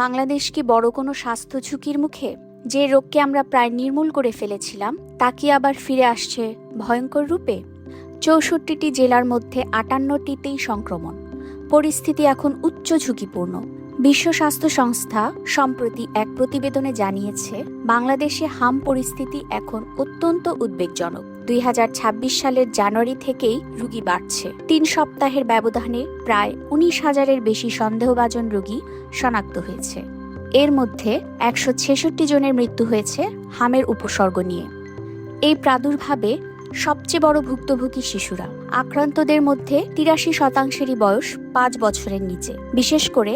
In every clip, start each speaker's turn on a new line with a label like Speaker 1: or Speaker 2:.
Speaker 1: বাংলাদেশ কি বড় কোনো স্বাস্থ্য ঝুঁকির মুখে? যে রোগকে আমরা প্রায় নির্মূল করে ফেলেছিলাম তা কি আবার ফিরে আসছে ভয়ঙ্কর রূপে? ৬৪টি জেলার মধ্যে ৫৮টিতেই সংক্রমণ। পরিস্থিতি এখন উচ্চ ঝুঁকিপূর্ণ। বিশ্ব স্বাস্থ্য সংস্থা সম্প্রতি এক প্রতিবেদনে জানিয়েছে, বাংলাদেশে হাম পরিস্থিতি এখন অত্যন্ত উদ্বেগজনক। ২০২৬ সালের জানুয়ারি থেকেই রোগী বাড়ছে। ৩ সপ্তাহের ব্যবধানে প্রায় ১৯,০০০-এর বেশি সন্দেহভাজন রোগী শনাক্ত হয়েছে। এর মধ্যে ১৬৬ জনের মৃত্যু হয়েছে হামের উপসর্গ নিয়ে। এই প্রাদুর্ভাবে সবচেয়ে বড় ভুক্তভোগী শিশুরা। আক্রান্তদের মধ্যে ৮৩%-এরই বয়স ৫ বছরের নিচে। বিশেষ করে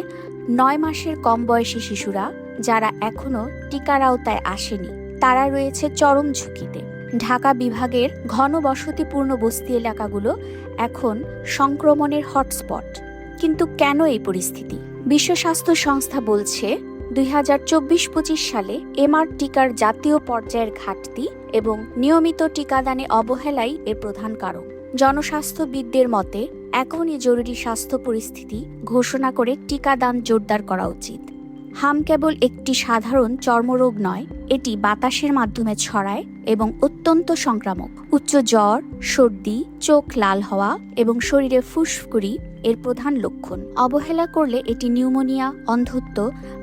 Speaker 1: ৯ মাসের কম বয়সী শিশুরা, যারা এখনও টিকার আওতায় আসেনি, তারা রয়েছে চরম ঝুঁকিতে। ঢাকা বিভাগের ঘন বসতিপূর্ণ বস্তি এলাকাগুলো এখন সংক্রমণের হটস্পট। কিন্তু কেন এই পরিস্থিতি? বিশ্ব স্বাস্থ্য সংস্থা বলছে, ২০২৪-২৫ সালে এমআর টিকার জাতীয় পর্যায়ের ঘাটতি এবং নিয়মিত টিকাদানে অবহেলাই এর প্রধান কারণ। জনস্বাস্থ্যবিদদের মতে, এখনই জরুরি স্বাস্থ্য পরিস্থিতি ঘোষণা করে টিকাদান জোরদার করা উচিত। হাম কেবল একটি সাধারণ চর্মরোগ নয়, এটি বাতাসের মাধ্যমে ছড়ায় এবং অত্যন্ত সংক্রামক। উচ্চ জ্বর, সর্দি, চোখ লাল হওয়া এবং শরীরে ফুসকুড়ি এর প্রধান লক্ষণ। অবহেলা করলে এটি নিউমোনিয়া, অন্ধত্ব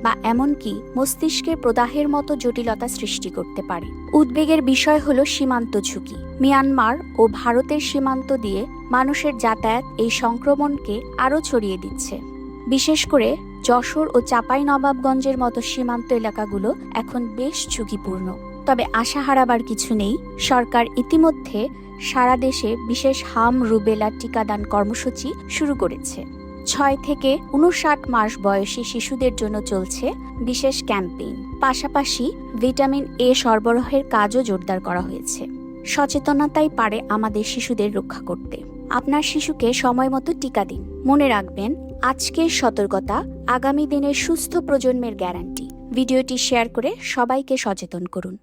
Speaker 1: বা এমনকি মস্তিষ্কের প্রদাহের মতো জটিলতা সৃষ্টি করতে পারে। উদ্বেগের বিষয় হল সীমান্ত ঝুঁকি। মিয়ানমার ও ভারতের সীমান্ত দিয়ে মানুষের যাতায়াত এই সংক্রমণকে আরও ছড়িয়ে দিচ্ছে। বিশেষ করে যশোর ও চাঁপাইনবাবগঞ্জের মতো সীমান্ত এলাকাগুলো এখন বেশ ঝুঁকিপূর্ণ। তবে আশা হারাবার কিছু নেই। সরকার ইতিমধ্যে সারা দেশে বিশেষ হাম রুবেলা টিকাদান কর্মসূচি শুরু করেছে। ৬ থেকে ৫৯ মাস বয়সী শিশুদের জন্য চলছে বিশেষ ক্যাম্পেইন। পাশাপাশি ভিটামিন এ সরবরাহের কাজও জোরদার করা হয়েছে। সচেতনতাই পারে আমাদের শিশুদের রক্ষা করতে। আপনার শিশুকে সময় মতো টিকা দিন। মনে রাখবেন, আজকের সতর্কতা আগামী দিনের সুস্থ প্রজন্মের গ্যারান্টি। ভিডিওটি শেয়ার করে সবাইকে সচেতন করুন।